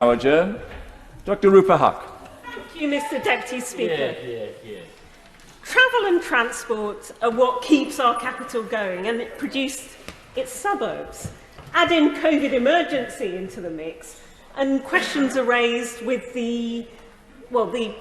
Now adjourn. Dr. Rupa Huq. Thank you, Mr. Deputy Speaker. Travel and transport are what keeps our capital going, and it produced its suburbs. Add in COVID emergency into the mix, and questions are raised with the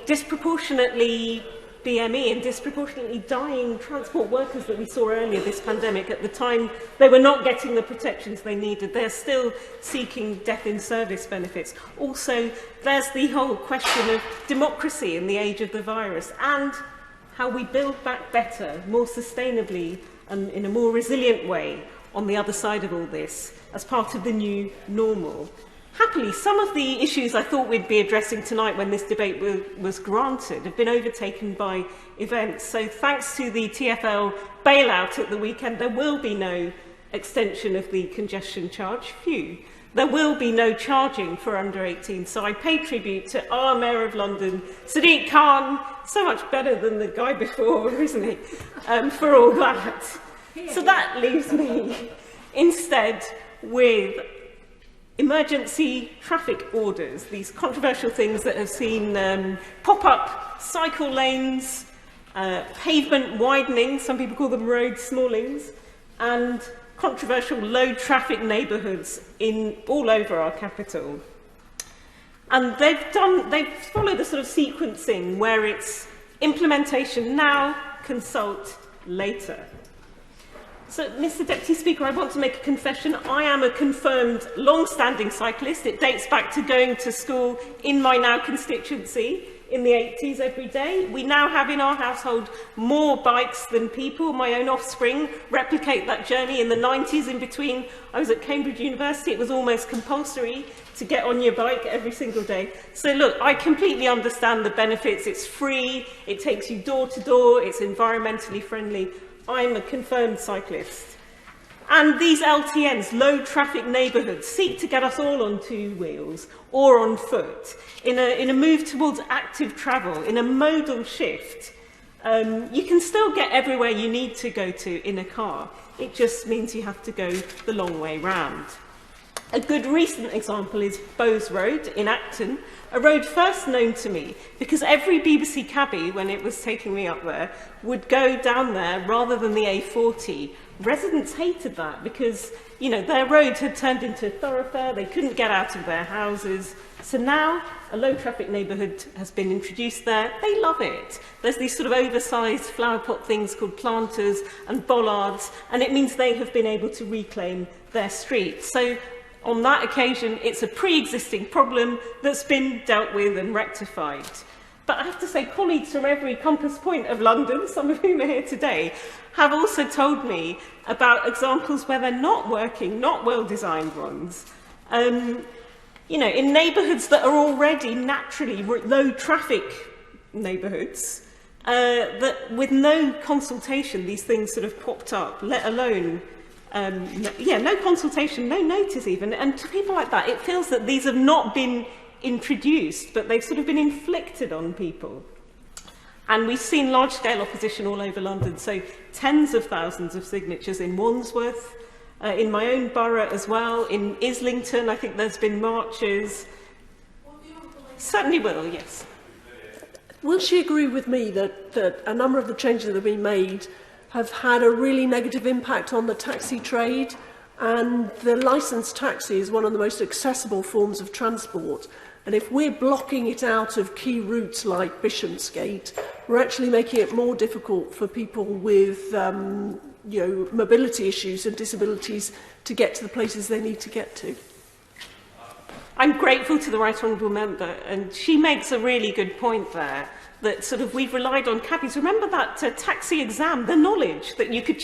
disproportionately BME and disproportionately dying transport workers that we saw earlier this pandemic. At the time, they were not getting the protections they needed. They're still seeking death in service benefits. Also, there's the whole question of democracy in the age of the virus and how we build back better, more sustainably and in a more resilient way on the other side of all this as part of the new normal. Happily, some of the issues I thought we'd be addressing tonight when this debate was granted have been overtaken by events. So thanks to the TfL bailout at the weekend, there will be no extension of the congestion charge. Phew. There will be no charging for under 18. So I pay tribute to our Mayor of London, Sadiq Khan, so much better than the guy before, isn't he, for all that. So that leaves me instead with emergency traffic orders, these controversial things that have seen pop up: cycle lanes, pavement widening, some people call them road smallings, and controversial low traffic neighbourhoods all over our capital. And they've followed a sort of sequencing where it's implementation now, consult later. So, Mr. Deputy Speaker, I want to make a confession. I am a confirmed long-standing cyclist. It dates back to going to school in my now constituency in the 80s every day. We now have in our household more bikes than people. My own offspring replicate that journey. In the 90s, in between, I was at Cambridge University. It was almost compulsory to get on your bike every single day. So look, I completely understand the benefits. It's free, it takes you door to door, it's environmentally friendly. I'm a confirmed cyclist. And these LTNs, low traffic neighbourhoods, seek to get us all on two wheels or on foot in a move towards active travel, in a modal shift. You can still get everywhere you need to go to in a car. It just means you have to go the long way round. A good recent example is Bowes Road in Acton, a road first known to me because every BBC cabbie, when it was taking me up there, would go down there rather than the A40. Residents hated that because, you know, their road had turned into a thoroughfare, they couldn't get out of their houses. So now a low traffic neighbourhood has been introduced there. They love it. There's these sort of oversized flower pot things called planters and bollards, and it means they have been able to reclaim their street. So on that occasion, it's a pre-existing problem that's been dealt with and rectified. But I have to say, colleagues from every compass point of London, some of whom are here today, have also told me about examples where they're not working, not well-designed ones. You know, in neighbourhoods that are already naturally low-traffic neighbourhoods, that with no consultation, these things sort of popped up, let alone no consultation, no notice even. And to people like that, it feels that these have not been introduced, but they've sort of been inflicted on people. And we've seen large-scale opposition all over London, so tens of thousands of signatures in Wandsworth, in my own borough as well, in Islington, I think there's been marches. Certainly will, yes. Will she agree with me that a number of the changes that have been made have had a really negative impact on the taxi trade, and the licensed taxi is one of the most accessible forms of transport, and if we're blocking it out of key routes like Bishopsgate, we're actually making it more difficult for people with mobility issues and disabilities to get to the places they need to get to. I'm grateful to the Right Honourable Member, and she makes a really good point there, that sort of we've relied on cabbies. Remember that taxi exam, the knowledge that you could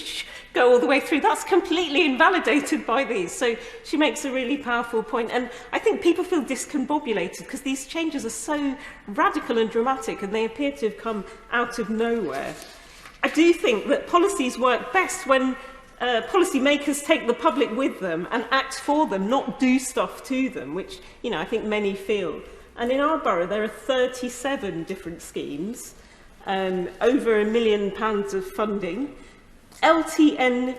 go all the way through, that's completely invalidated by these. So she makes a really powerful point. And I think people feel discombobulated because these changes are so radical and dramatic and they appear to have come out of nowhere. I do think that policies work best when policymakers take the public with them and act for them, not do stuff to them, which, you know, I think many feel. And in our borough, there are 37 different schemes, over £1 million of funding. LTN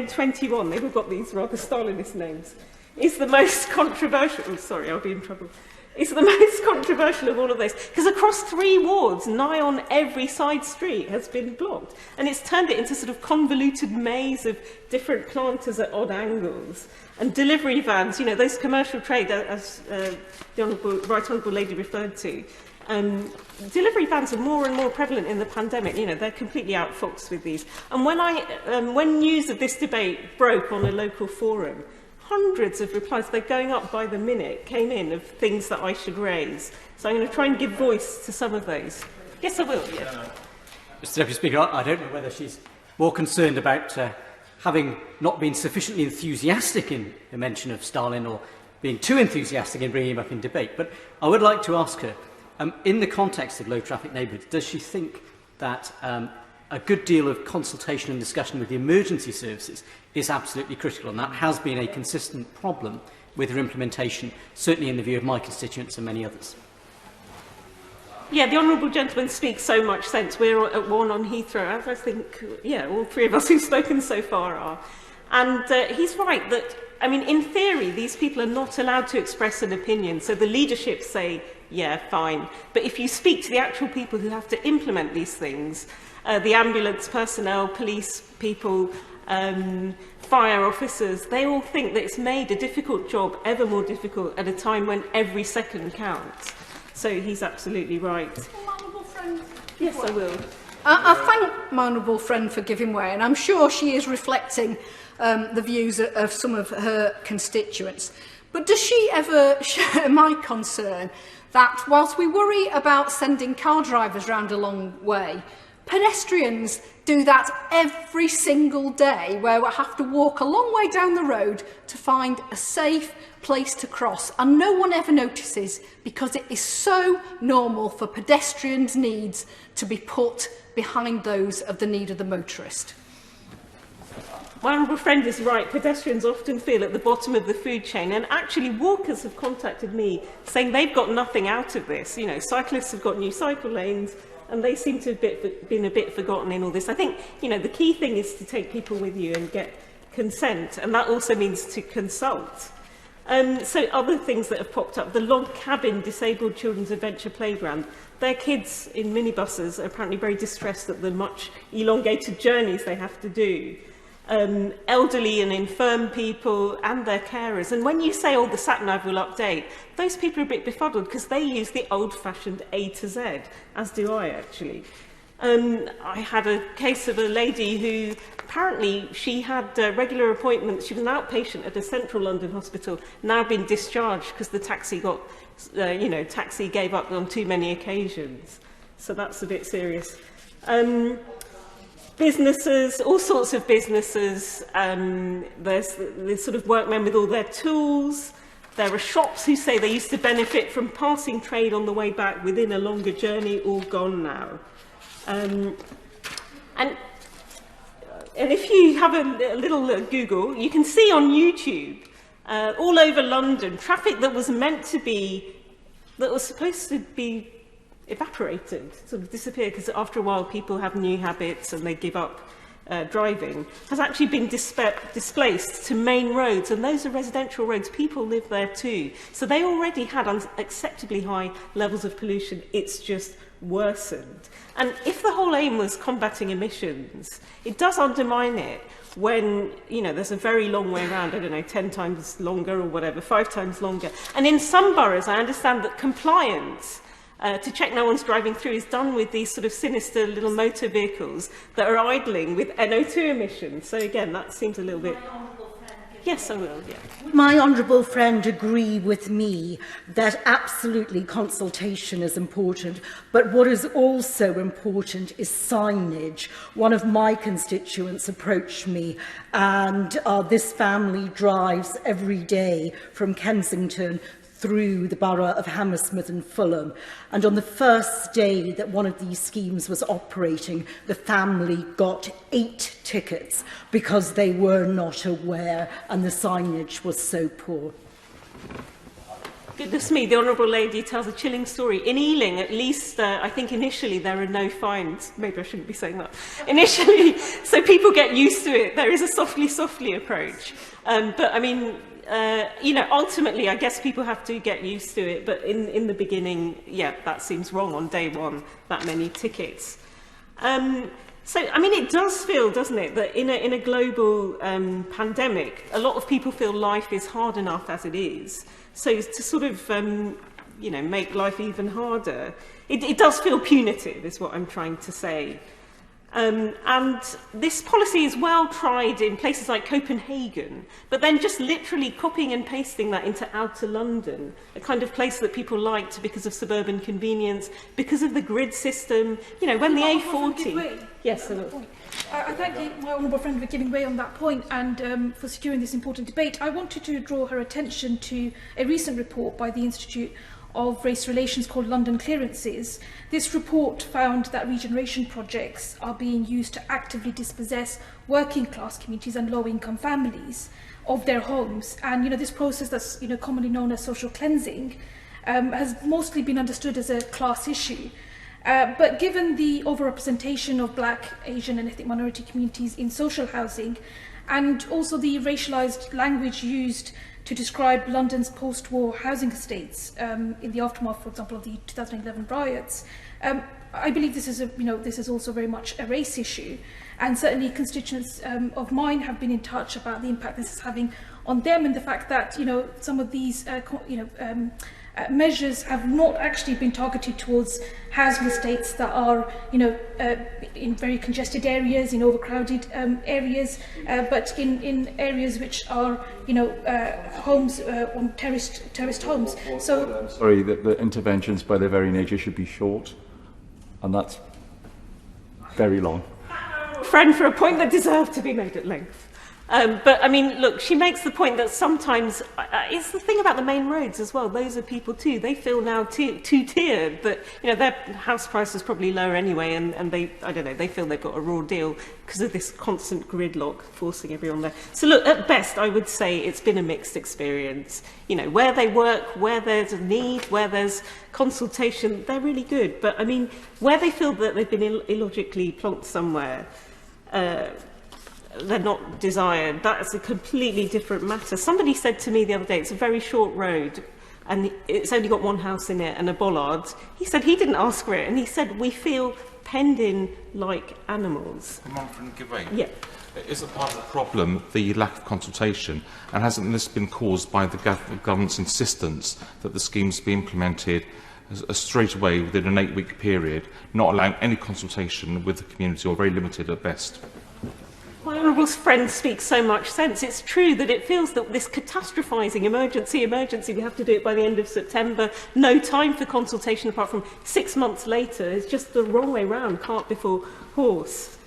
21, they've all got these rather Stalinist names, is the most controversial. Oh, sorry, I'll be in trouble. It's the most controversial of all of those, because across 3 wards, nigh on every side street has been blocked. And it's turned it into sort of convoluted maze of different planters at odd angles. And delivery vans, you know, those commercial trade, as the Right Honourable Lady referred to, delivery vans are more and more prevalent in the pandemic. You know, they're completely outfoxed with these. And when news of this debate broke on a local forum, hundreds of replies, they're going up by the minute, came in of things that I should raise. So I'm going to try and give voice to some of those. Yes, I will. Yeah. Mr Deputy Speaker, I don't know whether she's more concerned about having not been sufficiently enthusiastic in the mention of Stalin or being too enthusiastic in bringing him up in debate. But I would like to ask her, in the context of low-traffic neighbourhoods, does she think that a good deal of consultation and discussion with the emergency services is absolutely critical, and that has been a consistent problem with her implementation, certainly in the view of my constituents and many others? Yeah, the honourable gentleman speaks so much sense. We're at one on Heathrow, as I think, yeah, all 3 of us who've spoken so far are. And he's right that, I mean, in theory, these people are not allowed to express an opinion. So the leadership say, yeah, fine. But if you speak to the actual people who have to implement these things, the ambulance personnel, police people, fire officers, they all think that it's made a difficult job ever more difficult at a time when every second counts. So he's absolutely right. Yes, I will. I thank my honourable friend for giving way, and I'm sure she is reflecting the views of some of her constituents. But does she ever share my concern that whilst we worry about sending car drivers round a long way, pedestrians do that every single day, where we have to walk a long way down the road to find a safe place to cross, and no one ever notices because it is so normal for pedestrians' needs to be put behind those of the need of the motorist. My honourable friend is right. Pedestrians often feel at the bottom of the food chain, and actually walkers have contacted me saying they've got nothing out of this. You know, cyclists have got new cycle lanes, and they seem to have been a bit forgotten in all this. I think, you know, the key thing is to take people with you and get consent, and that also means to consult. So other things that have popped up, the log cabin disabled children's adventure playground. Their kids in minibuses are apparently very distressed at the much elongated journeys they have to do. Elderly and infirm people and their carers. And when you say, oh, the sat-nav will update, those people are a bit befuddled because they use the old-fashioned A to Z, as do I, actually. I had a case of a lady who apparently she had regular appointments. She was an outpatient at a central London hospital, now been discharged because the taxi got, taxi gave up on too many occasions. So that's a bit serious. Businesses, all sorts of businesses, there's sort of workmen with all their tools. There are shops who say they used to benefit from passing trade on the way back within a longer journey, all gone now. And if you have a little Google, you can see on YouTube, all over London, traffic that was supposed to be evaporated, sort of disappeared, because after a while people have new habits and they give up driving, has actually been displaced to main roads, and those are residential roads. People live there too. So they already had unacceptably high levels of pollution. It's just worsened. And if the whole aim was combating emissions, it does undermine it when, you know, there's a very long way around, I don't know, 10 times longer or whatever, 5 times longer. And in some boroughs, I understand that compliance to check no one's driving through is done with these sort of sinister little motor vehicles that are idling with NO2 emissions. So again, that seems a little bit... Yes, I will, yeah. Would my honourable friend agree with me that absolutely consultation is important, but what is also important is signage? One of my constituents approached me, and this family drives every day from Kensington through the borough of Hammersmith and Fulham. And on the first day that one of these schemes was operating, the family got 8 tickets because they were not aware and the signage was so poor. Goodness me, the Honourable Lady tells a chilling story. In Ealing, at least, I think initially there are no fines. Maybe I shouldn't be saying that. Initially, so people get used to it. There is a softly approach. But I mean, you know, ultimately, I guess people have to get used to it. But in the beginning, yeah, that seems wrong on day one, that many tickets. So, I mean, it does feel, doesn't it, that in a global pandemic, a lot of people feel life is hard enough as it is. So to sort of, you know, make life even harder, it does feel punitive, is what I'm trying to say. And this policy is well tried in places like Copenhagen, but then just literally copying and pasting that into outer London, a kind of place that people liked because of suburban convenience, because of the grid system. You know, when the A40... Yes, I thank my honourable friend for giving way on that point and for securing this important debate. I wanted to draw her attention to a recent report by the Institute of Race Relations called London Clearances. This report found that regeneration projects are being used to actively dispossess working class communities and low income families of their homes. And, you know, this process that's, you know, commonly known as social cleansing has mostly been understood as a class issue. But given the overrepresentation of Black, Asian and ethnic minority communities in social housing, and also the racialised language used to describe London's post-war housing estates in the aftermath, for example, of the 2011 riots, I believe this is, this is also very much a race issue, and certainly constituents of mine have been in touch about the impact this is having on them, and the fact that, you know, some of these measures have not actually been targeted towards housing estates that are, you know, in very congested areas, in overcrowded areas, but in areas which are, you know, homes on terraced homes. So, I'm sorry that the interventions by their very nature should be short, and that's very long. Friend, for a point that deserved to be made at length. But, I mean, look, she makes the point that sometimes, it's the thing about the main roads as well, those are people too, they feel now two-tiered, that, you know, their house price is probably lower anyway, and they, I don't know, they feel they've got a raw deal because of this constant gridlock forcing everyone there. So look, at best, I would say it's been a mixed experience. You know, where they work, where there's a need, where there's consultation, they're really good. But, I mean, where they feel that they've been illogically plonked somewhere, they're not desired, that's a completely different matter. Somebody said to me the other day, it's a very short road and it's only got one house in it and a bollard. He said he didn't ask for it, and he said we feel penned in like animals. Yeah. Isn't part of the problem the lack of consultation, and hasn't this been caused by the government's insistence that the schemes be implemented straight away within an 8-week period, not allowing any consultation with the community, or very limited at best? My honourable friend speaks so much sense. It's true that it feels that this catastrophising emergency, we have to do it by the end of September, no time for consultation apart from 6 months later, is just the wrong way round, cart before horse.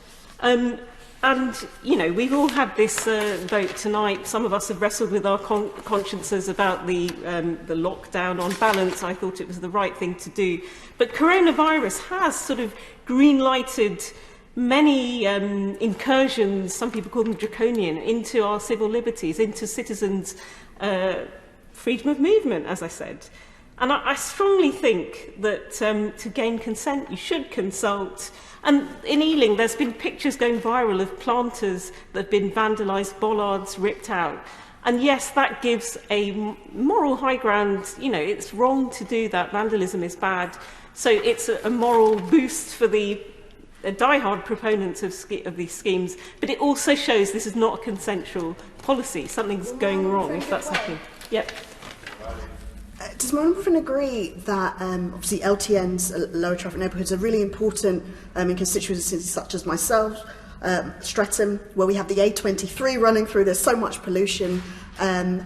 And, you know, we've all had this vote tonight. Some of us have wrestled with our consciences about the lockdown. On balance, I thought it was the right thing to do. But coronavirus has sort of green-lighted many incursions, some people call them draconian, into our civil liberties, into citizens' freedom of movement, as I said. And I strongly think that to gain consent, you should consult. And in Ealing, there's been pictures going viral of planters that have been vandalised, bollards ripped out. And yes, that gives a moral high ground. You know, it's wrong to do that. Vandalism is bad. So it's a moral boost for the die-hard proponents of these schemes, but it also shows this is not a consensual policy. Something's going wrong if that's happening. Yep. Does my honourable friend agree that obviously LTNs, lower traffic neighbourhoods, are really important in constituencies such as myself, Streatham, where we have the A23 running through, there's so much pollution, and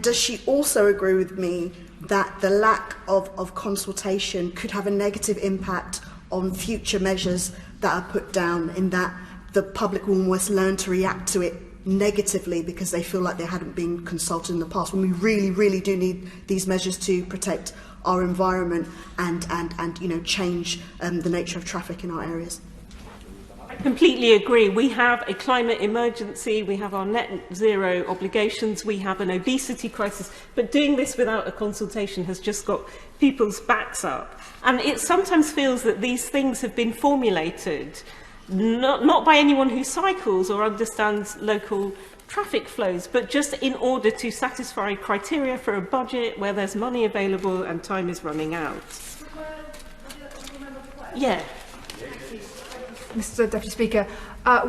does she also agree with me that the lack of consultation could have a negative impact on future measures that are put down, in that the public will almost learn to react to it negatively because they feel like they hadn't been consulted in the past, when we really, really do need these measures to protect our environment and you know, change the nature of traffic in our areas? I completely agree. We have a climate emergency, we have our net zero obligations, we have an obesity crisis, but doing this without a consultation has just got people's backs up. And it sometimes feels that these things have been formulated not by anyone who cycles or understands local traffic flows, but just in order to satisfy criteria for a budget where there's money available and time is running out. Yeah. Mr Deputy Speaker,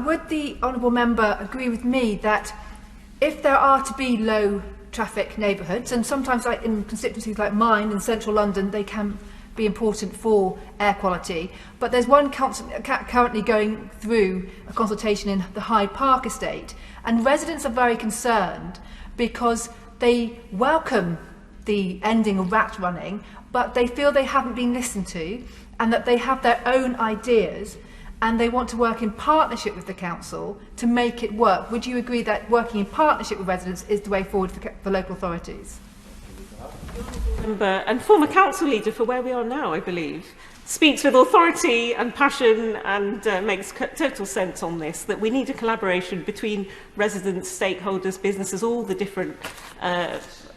would the honourable member agree with me that if there are to be low traffic neighbourhoods, and sometimes like in constituencies like mine in central London, they can be important for air quality, but there's one council currently going through a consultation in the Hyde Park estate, and residents are very concerned because they welcome the ending of rat running, but they feel they haven't been listened to and that they have their own ideas and they want to work in partnership with the council to make it work. Would you agree that working in partnership with residents is the way forward for local authorities? And former council leader for where we are now, I believe, speaks with authority and passion and makes total sense on this, that we need a collaboration between residents, stakeholders, businesses, all the different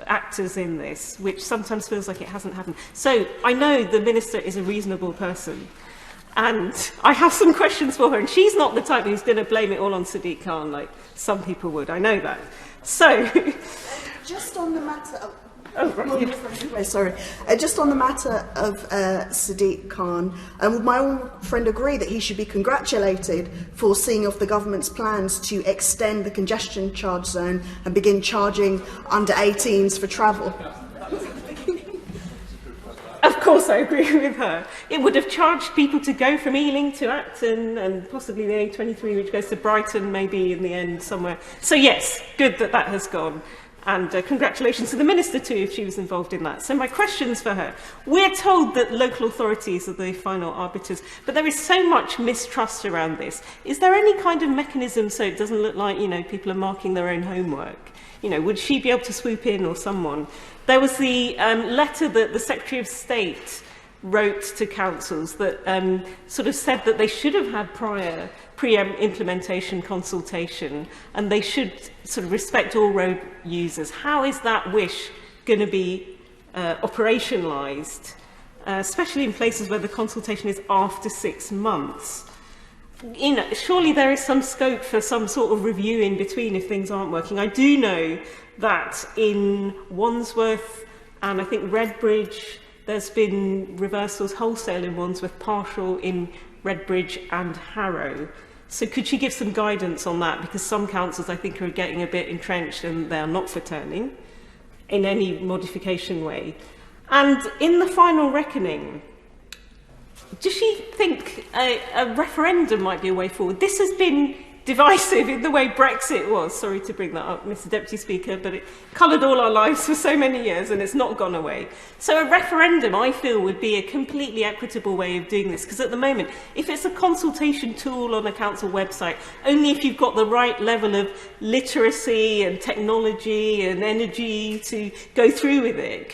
actors in this, which sometimes feels like it hasn't happened. So I know the Minister is a reasonable person, and I have some questions for her, and she's not the type who's going to blame it all on Sadiq Khan like some people would. I know that. So, just on the matter of... sorry. Just on the matter of Sadiq Khan, would my own friend agree that he should be congratulated for seeing off the government's plans to extend the congestion charge zone and begin charging under 18s for travel? Of course, I agree with her. It would have charged people to go from Ealing to Acton and possibly the A23, which goes to Brighton, maybe in the end somewhere. So yes, good that that has gone. And congratulations to the Minister too, if she was involved in that. So my questions for her. We're told that local authorities are the final arbiters, but there is so much mistrust around this. Is there any kind of mechanism so it doesn't look like, you know, people are marking their own homework? You know, would she be able to swoop in or someone? There was the letter that the Secretary of State wrote to councils that sort of said that they should have had prior pre-implementation consultation and they should sort of respect all road users. How is that wish going to be operationalised, especially in places where the consultation is after 6 months? You know, surely there is some scope for some sort of review in between if things aren't working. I do know that in Wandsworth and I think Redbridge, there's been reversals wholesale in Wandsworth, partial in Redbridge and Harrow. So could she give some guidance on that? Because some councils, I think, are getting a bit entrenched and they're not for turning in any modification way. And in the final reckoning, does she think a referendum might be a way forward? This has been divisive in the way Brexit was. Sorry to bring that up, Mr Deputy Speaker, but it coloured all our lives for so many years and it's not gone away. So a referendum, I feel, would be a completely equitable way of doing this, because at the moment, if it's a consultation tool on a council website, only if you've got the right level of literacy and technology and energy to go through with it,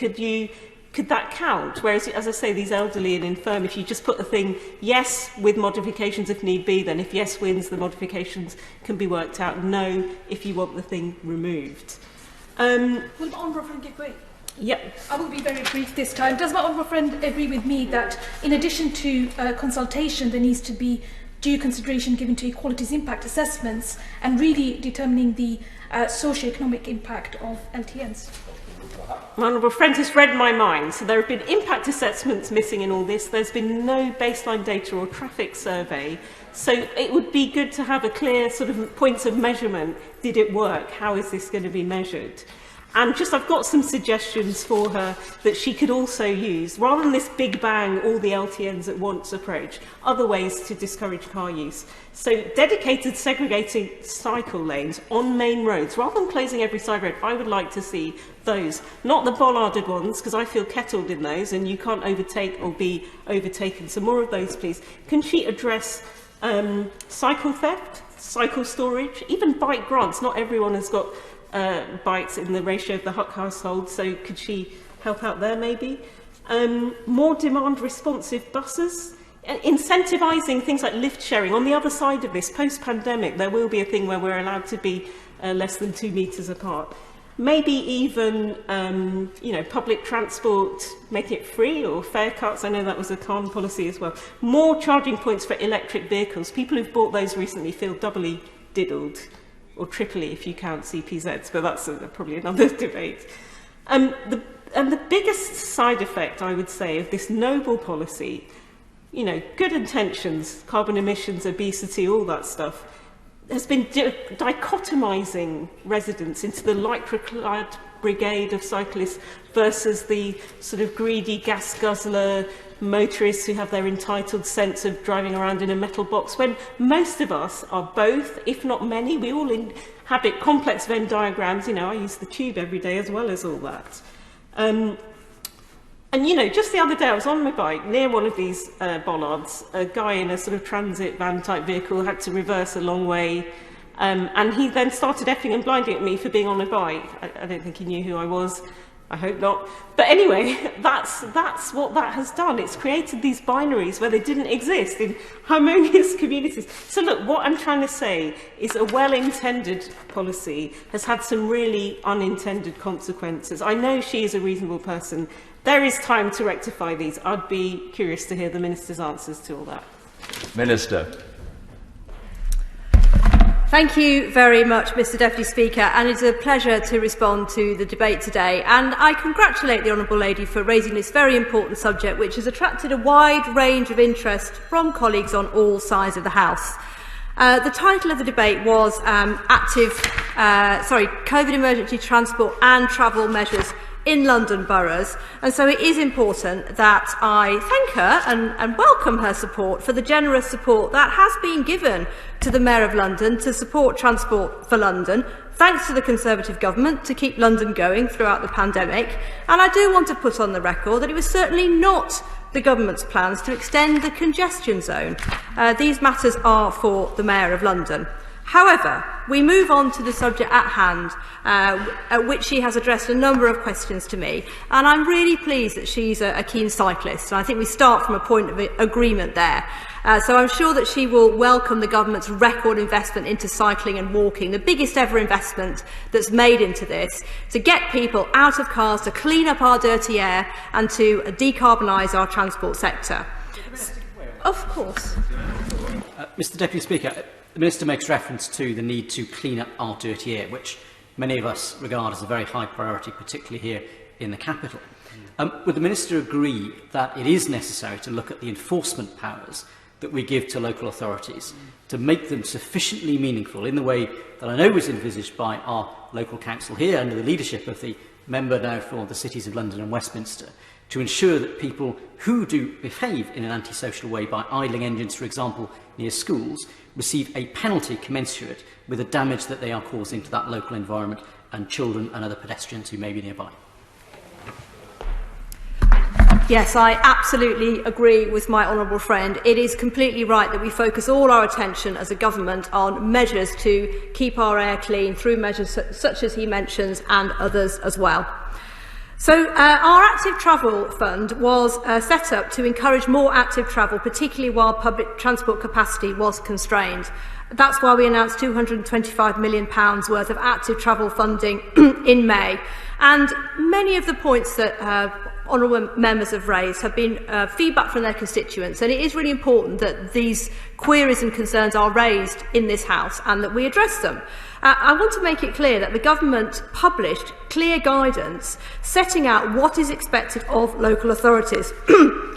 could that count? Whereas, as I say, these elderly and infirm, if you just put the thing yes with modifications if need be, then if yes wins, the modifications can be worked out. No, if you want the thing removed. Will my honourable friend agree? Yep. I will be very brief this time. Does my honourable friend agree with me that in addition to consultation, there needs to be due consideration given to equalities impact assessments and really determining the socio-economic impact of LTNs? My honourable friend has read my mind. So there have been impact assessments missing in all this. There's been no baseline data or traffic survey. So it would be good to have a clear sort of points of measurement. Did it work? How is this going to be measured? And just I've got some suggestions for her that she could also use, rather than this big bang, all the LTNs at once approach, other ways to discourage car use. So dedicated segregating cycle lanes on main roads, rather than closing every side road, I would like to see those, not the bollarded ones, because I feel kettled in those and you can't overtake or be overtaken. So more of those, please. Can she address cycle theft, cycle storage, even bike grants? Not everyone has got bikes in the ratio of the Huck household, so could she help out there maybe? More demand responsive buses, incentivising things like lift sharing. On the other side of this, post-pandemic, there will be a thing where we're allowed to be less than 2 metres apart. Maybe even, you know, public transport, make it free, or fare cuts. I know that was a Khan policy as well. More charging points for electric vehicles. People who've bought those recently feel doubly diddled or Tripoli if you count CPZs, but that's probably another debate. The biggest side effect, I would say, of this noble policy, you know, good intentions, carbon emissions, obesity, all that stuff, has been dichotomizing residents into the lycra-clad brigade of cyclists versus the sort of greedy gas guzzler motorists who have their entitled sense of driving around in a metal box, when most of us are both, if not many. We all inhabit complex Venn diagrams. You know, I use the tube every day as well as all that. And, you know, just the other day I was on my bike near one of these bollards. A guy in a sort of transit van type vehicle had to reverse a long way. And he then started effing and blinding at me for being on a bike. I don't think he knew who I was. I hope not. But anyway, that's what that has done. It's created these binaries where they didn't exist in harmonious communities. So look, what I'm trying to say is a well-intended policy has had some really unintended consequences. I know she is a reasonable person. There is time to rectify these. I'd be curious to hear the Minister's answers to all that. Minister. Thank you very much, Mr Deputy Speaker, and it's a pleasure to respond to the debate today. And I congratulate the Honourable Lady for raising this very important subject, which has attracted a wide range of interest from colleagues on all sides of the House. The title of the debate was COVID emergency transport and travel measures in London boroughs, and so it is important that I thank her and welcome her support for the generous support that has been given to the Mayor of London to support Transport for London, thanks to the Conservative government to keep London going throughout the pandemic. And I do want to put on the record that it was certainly not the government's plans to extend the congestion zone. These matters are for the Mayor of London. However, we move on to the subject at hand, at which she has addressed a number of questions to me, and I'm really pleased that she's a keen cyclist, and I think we start from a point of agreement there. So I'm sure that she will welcome the government's record investment into cycling and walking, the biggest ever investment that's made into this, to get people out of cars, to clean up our dirty air and to decarbonise our transport sector. Of course. Mr Deputy Speaker, the Minister makes reference to the need to clean up our dirty air, which many of us regard as a very high priority, particularly here in the capital. Would the Minister agree that it is necessary to look at the enforcement powers that we give to local authorities to make them sufficiently meaningful in the way that I know was envisaged by our local council here under the leadership of the member now for the cities of London and Westminster, to ensure that people who do behave in an antisocial way by idling engines, for example, near schools, receive a penalty commensurate with the damage that they are causing to that local environment and children and other pedestrians who may be nearby? Yes, I absolutely agree with my honourable friend. It is completely right that we focus all our attention as a government on measures to keep our air clean through measures such as he mentions and others as well. So our Active Travel Fund was set up to encourage more active travel, particularly while public transport capacity was constrained. That's why we announced £225 million worth of active travel funding in May. And many of the points that honourable members have raised have been feedback from their constituents, and it is really important that these queries and concerns are raised in this House and that we address them. I want to make it clear that the government published clear guidance setting out what is expected of local authorities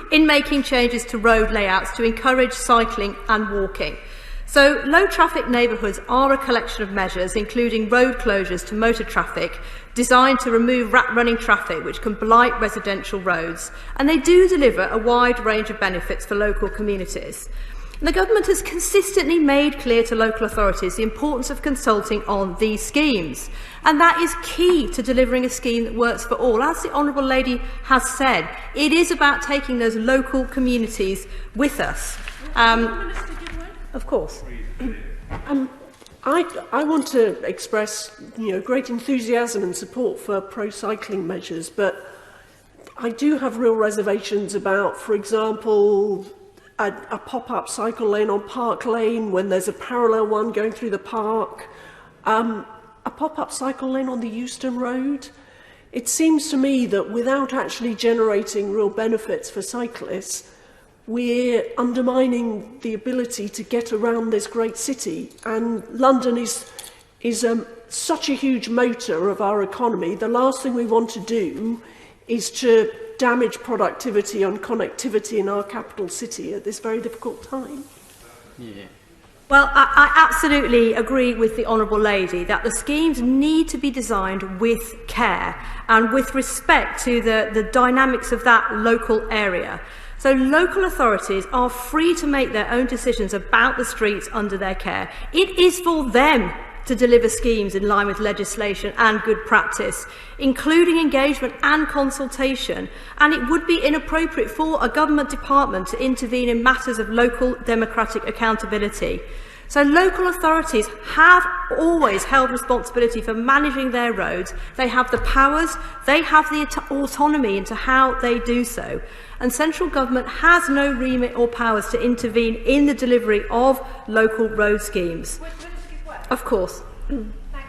in making changes to road layouts to encourage cycling and walking. So low traffic neighbourhoods are a collection of measures, including road closures to motor traffic, designed to remove running traffic which can blight residential roads, and they do deliver a wide range of benefits for local communities. And the government has consistently made clear to local authorities the importance of consulting on these schemes, and that is key to delivering a scheme that works for all. As the Honourable Lady has said, it is about taking those local communities with us. Of course. I want to express, great enthusiasm and support for pro-cycling measures, but I do have real reservations about, for example, a pop-up cycle lane on Park Lane when there's a parallel one going through the park, a pop-up cycle lane on the Euston Road. It seems to me that without actually generating real benefits for cyclists, we're undermining the ability to get around this great city, and London is is such a huge motor of our economy. The last thing we want to do is to damage productivity and connectivity in our capital city at this very difficult time. Yeah. Well, I absolutely agree with the Honourable Lady that the schemes need to be designed with care and with respect to the dynamics of that local area. So local authorities are free to make their own decisions about the streets under their care. It is for them to deliver schemes in line with legislation and good practice, including engagement and consultation, and it would be inappropriate for a government department to intervene in matters of local democratic accountability. So local authorities have always held responsibility for managing their roads. They have the powers, they have the autonomy into how they do so. And central government has no remit or powers to intervene in the delivery of local road schemes. Of course. Thank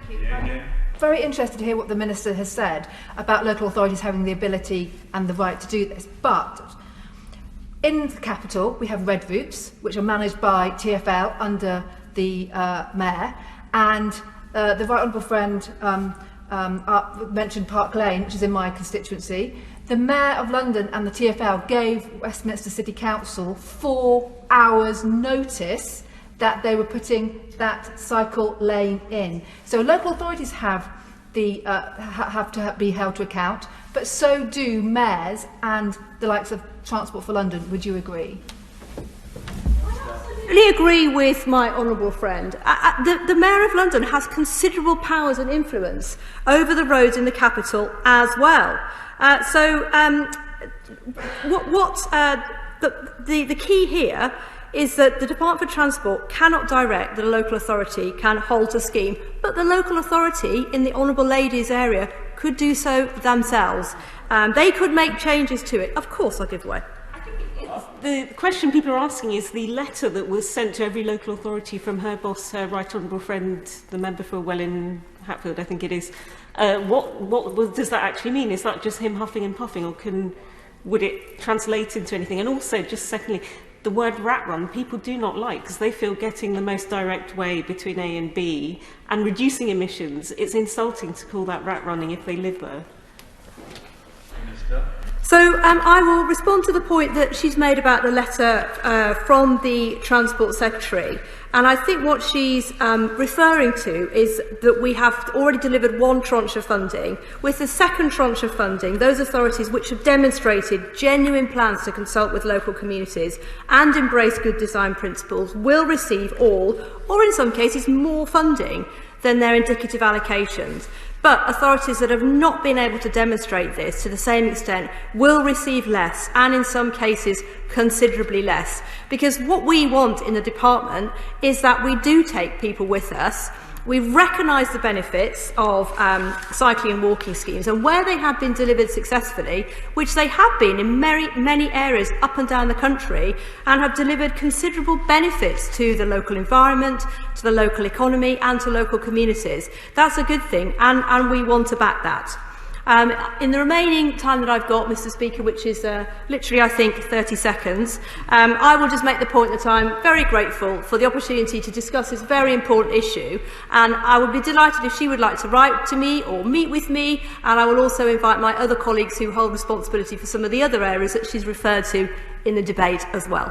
you. Very interested to hear what the Minister has said about local authorities having the ability and the right to do this. But in the capital, we have red routes, which are managed by TfL under the Mayor. And the Right Honourable Friend mentioned Park Lane, which is in my constituency. The Mayor of London and the TfL gave Westminster City Council 4 hours notice that they were putting that cycle lane in. So local authorities have to be held to account, but so do mayors and the likes of Transport for London. Would you agree? I really agree with my honourable friend. The Mayor of London has considerable powers and influence over the roads in the capital as well. The key here is that the Department for Transport cannot direct that a local authority can halt a scheme, but the local authority in the Honourable Lady's area could do so themselves. They could make changes to it. Of course, I'll give way. The question people are asking is the letter that was sent to every local authority from her boss, her Right Honourable Friend, the member for Welwyn Hatfield, I think it is. What does that actually mean? Is that just him huffing and puffing, or would it translate into anything? And also, just secondly, the word rat run people do not like, because they feel getting the most direct way between A and B and reducing emissions, it's insulting to call that rat running if they live there. So I will respond to the point that she's made about the letter from the Transport Secretary. And I think what she's referring to is that we have already delivered one tranche of funding. With the second tranche of funding, those authorities which have demonstrated genuine plans to consult with local communities and embrace good design principles will receive all, or in some cases more funding than their indicative allocations. But authorities that have not been able to demonstrate this to the same extent will receive less, and in some cases considerably less. Because what we want in the department is that we do take people with us. We recognise the benefits of cycling and walking schemes, and where they have been delivered successfully, which they have been in many areas up and down the country, and have delivered considerable benefits to the local environment, to the local economy and to local communities. That's a good thing, and we want to back that. In the remaining time that I've got, Mr. Speaker, which is literally, I think, 30 seconds, I will just make the point that I'm very grateful for the opportunity to discuss this very important issue, and I would be delighted if she would like to write to me or meet with me, and I will also invite my other colleagues who hold responsibility for some of the other areas that she's referred to in the debate as well.